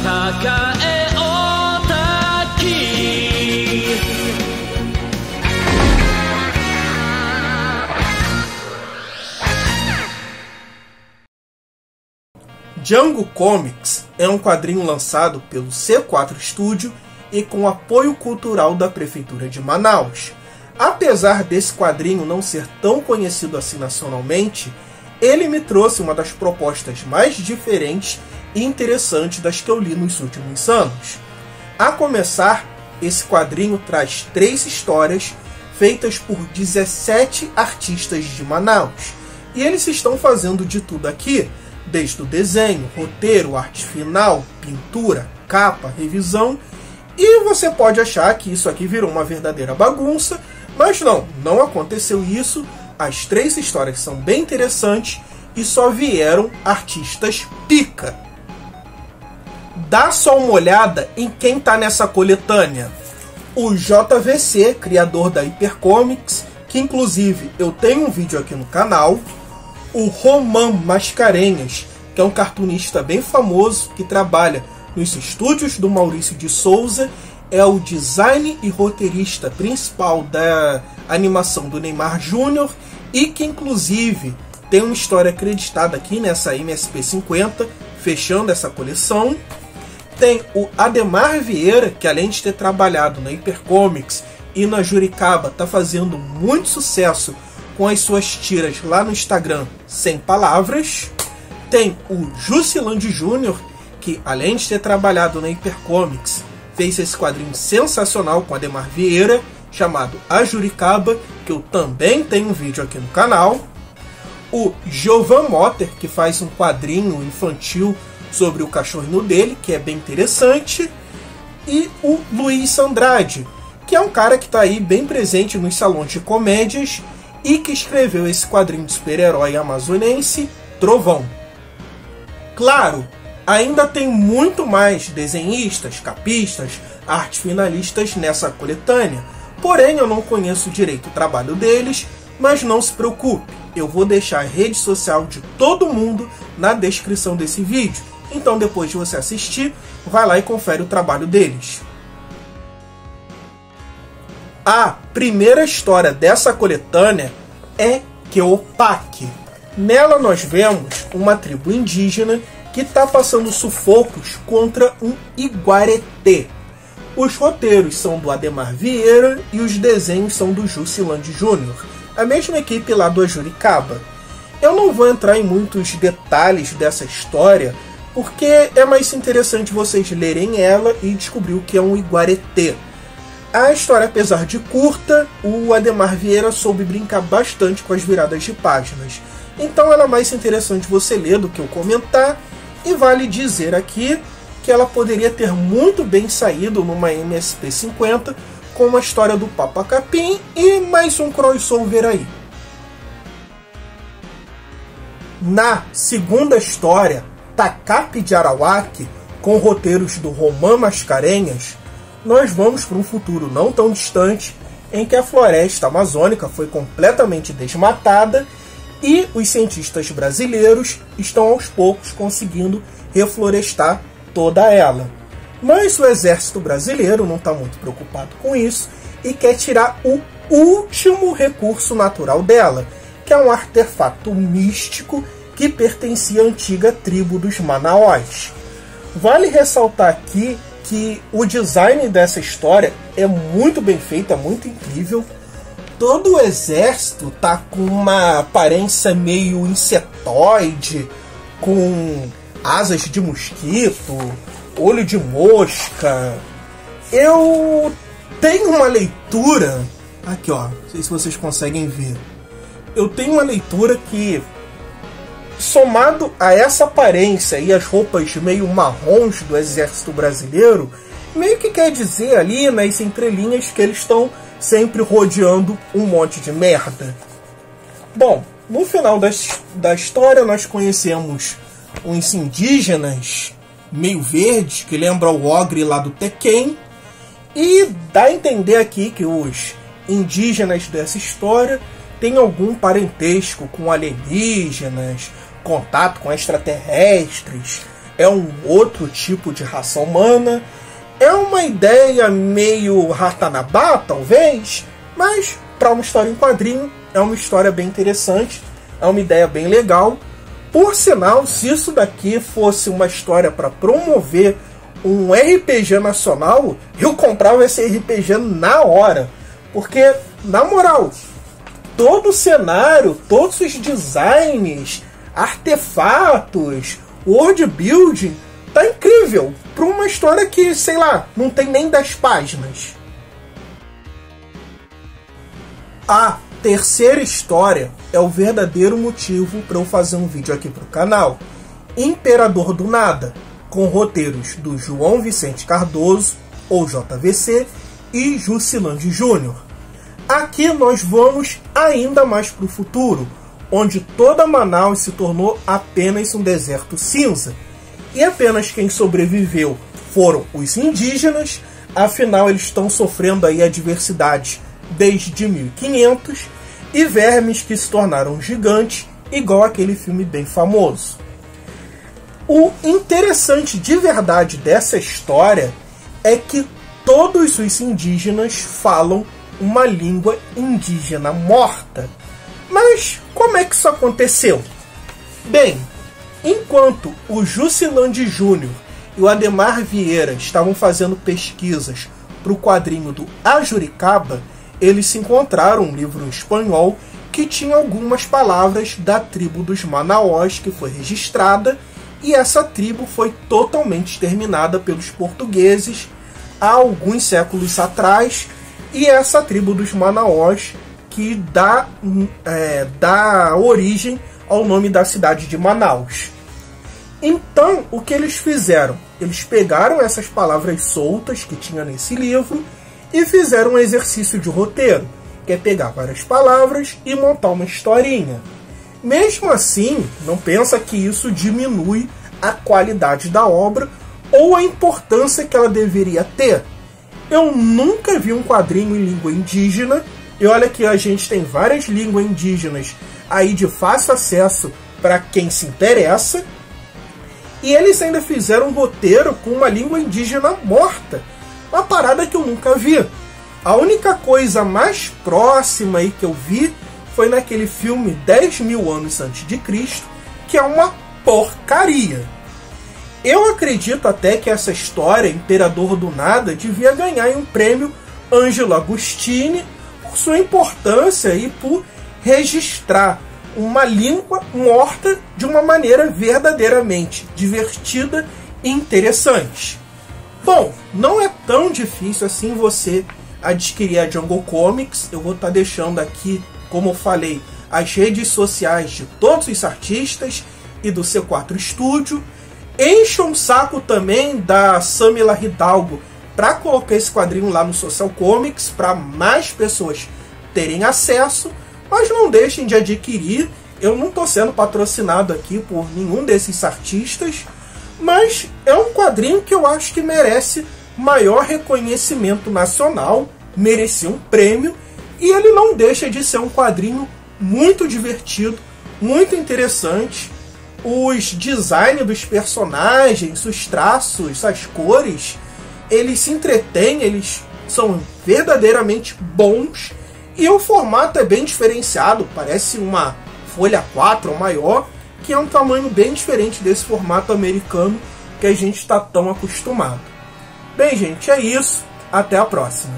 えおたき Django Comics é um quadrinho lançado pelo C4 Studio e com apoio cultural da Prefeitura de Manaus. Apesar desse quadrinho não ser tão conhecido assim nacionalmente, ele me trouxe uma das propostas mais diferentes e interessantes das que eu li nos últimos anos. A começar, esse quadrinho traz 3 histórias feitas por 17 artistas de Manaus. E eles estão fazendo de tudo aqui, desde o desenho, roteiro, arte final, pintura, capa, revisão. E você pode achar que isso aqui virou uma verdadeira bagunça, mas não aconteceu isso. As 3 histórias são bem interessantes e só vieram artistas pica. Dá só uma olhada em quem tá nessa coletânea. O JVC, criador da Hypercomics, que inclusive eu tenho um vídeo aqui no canal. O Roman Mascarenhas, que é um cartunista bem famoso que trabalha nos estúdios do Maurício de Souza, é o design e roteirista principal da animação do Neymar Júnior e que inclusive tem uma história acreditada aqui nessa MSP50, fechando essa coleção. Tem o Ademar Vieira, que além de ter trabalhado na Hypercomics e na Juricaba, está fazendo muito sucesso com as suas tiras lá no Instagram, Sem Palavras. Tem o Jusilande Júnior, que além de ter trabalhado na Hypercomics, fez esse quadrinho sensacional com Ademar Vieira, chamado A Juricaba, que eu também tenho um vídeo aqui no canal. O Giovan Motter, que faz um quadrinho infantil sobre o cachorrinho dele, que é bem interessante. E o Luiz Andrade, que é um cara que está aí bem presente nos salões de comédias e que escreveu esse quadrinho de super-herói amazonense, Trovão. Claro, ainda tem muito mais desenhistas, capistas, arte finalistas nessa coletânea, porém eu não conheço direito o trabalho deles, mas não se preocupe, eu vou deixar a rede social de todo mundo na descrição desse vídeo, então depois de você assistir, vai lá e confere o trabalho deles. A primeira história dessa coletânea é Queopaque. Nela nós vemos uma tribo indígena que está passando sufocos contra um iguaretê. Os roteiros são do Ademar Vieira e os desenhos são do Jusilande Júnior, a mesma equipe lá do Juricaba. Eu não vou entrar em muitos detalhes dessa história, porque é mais interessante vocês lerem ela e descobrir o que é um iguaretê. A história, apesar de curta, o Ademar Vieira soube brincar bastante com as viradas de páginas. Então ela é mais interessante você ler do que eu comentar, e vale dizer aqui que ela poderia ter muito bem saído numa MSP50 com uma história do Papa Capim e mais um crossover aí. Na segunda história, Tacape de Arawak, com roteiros do Roman Mascarenhas, nós vamos para um futuro não tão distante em que a floresta amazônica foi completamente desmatada e os cientistas brasileiros estão aos poucos conseguindo reflorestar toda ela. Mas o exército brasileiro não está muito preocupado com isso e quer tirar o último recurso natural dela, que é um artefato místico que pertencia à antiga tribo dos Manaós. Vale ressaltar aqui que o design dessa história é muito bem feito, é muito incrível. Todo o exército tá com uma aparência meio insetoide, com asas de mosquito, olho de mosca. Eu tenho uma leitura... Aqui, ó, não sei se vocês conseguem ver. Eu tenho uma leitura que, somado a essa aparência e as roupas meio marrons do exército brasileiro, meio que quer dizer ali nas entrelinhas que eles estão sempre rodeando um monte de merda. Bom, no final da história nós conhecemos uns indígenas meio verdes, que lembram o ogre lá do Tekken, e dá a entender aqui que os indígenas dessa história têm algum parentesco com alienígenas, contato com extraterrestres. é um outro tipo de raça humana. É uma ideia meio Ratanabá, talvez, mas para uma história em quadrinho é uma história bem interessante, é uma ideia bem legal. Por sinal, se isso daqui fosse uma história para promover um RPG nacional, eu comprava esse RPG na hora. Porque, na moral, todo o cenário, todos os designs, artefatos, world building, tá incrível para uma história que, sei lá, não tem nem 10 páginas. A terceira história é o verdadeiro motivo para eu fazer um vídeo aqui pro canal. Imperador do Nada, com roteiros do João Vicente Cardoso, ou JVC, e Jusilande Júnior. Aqui nós vamos ainda mais para o futuro, onde toda Manaus se tornou apenas um deserto cinza, e apenas quem sobreviveu foram os indígenas. Afinal eles estão sofrendo aí adversidades desde 1500, e vermes que se tornaram gigantes, igual aquele filme bem famoso. O interessante de verdade dessa história é que todos os indígenas falam uma língua indígena morta. Mas como é que isso aconteceu? Bem, enquanto o Jusilande Júnior e o Ademar Vieira estavam fazendo pesquisas para o quadrinho do Ajuricaba, eles se encontraram um livro em espanhol que tinha algumas palavras da tribo dos Manaós que foi registrada, e essa tribo foi totalmente exterminada pelos portugueses há alguns séculos atrás, e essa tribo dos Manaós que dá origem ao nome da cidade de Manaus. Então, o que eles fizeram? Eles pegaram essas palavras soltas que tinha nesse livro e fizeram um exercício de roteiro, que é pegar várias palavras e montar uma historinha. Mesmo assim, não pensa que isso diminui a qualidade da obra ou a importância que ela deveria ter. Eu nunca vi um quadrinho em língua indígena, e olha que a gente tem várias línguas indígenas aí de fácil acesso para quem se interessa, e eles ainda fizeram um roteiro com uma língua indígena morta. Uma parada que eu nunca vi. A única coisa mais próxima aí que eu vi foi naquele filme 10.000 anos antes de Cristo, que é uma porcaria. Eu acredito até que essa história, Imperador do Nada, devia ganhar um prêmio Ângelo Agostini por sua importância e por registrar uma língua morta de uma maneira verdadeiramente divertida e interessante. Bom, não é tão difícil assim você adquirir a Jungle Comics. Eu vou estar deixando aqui, como eu falei, as redes sociais de todos os artistas e do C4 Studio. Encha um saco também da Samila Hidalgo para colocar esse quadrinho lá no Social Comics para mais pessoas terem acesso, mas não deixem de adquirir. Eu não estou sendo patrocinado aqui por nenhum desses artistas, mas é um quadrinho que eu acho que merece maior reconhecimento nacional, merecia um prêmio, e ele não deixa de ser um quadrinho muito divertido, muito interessante. Os designs dos personagens, os traços, as cores, eles se entretêm, eles são verdadeiramente bons, e o formato é bem diferenciado, parece uma folha 4 ou maior, que é um tamanho bem diferente desse formato americano que a gente está tão acostumado. Bem, gente, é isso. Até a próxima.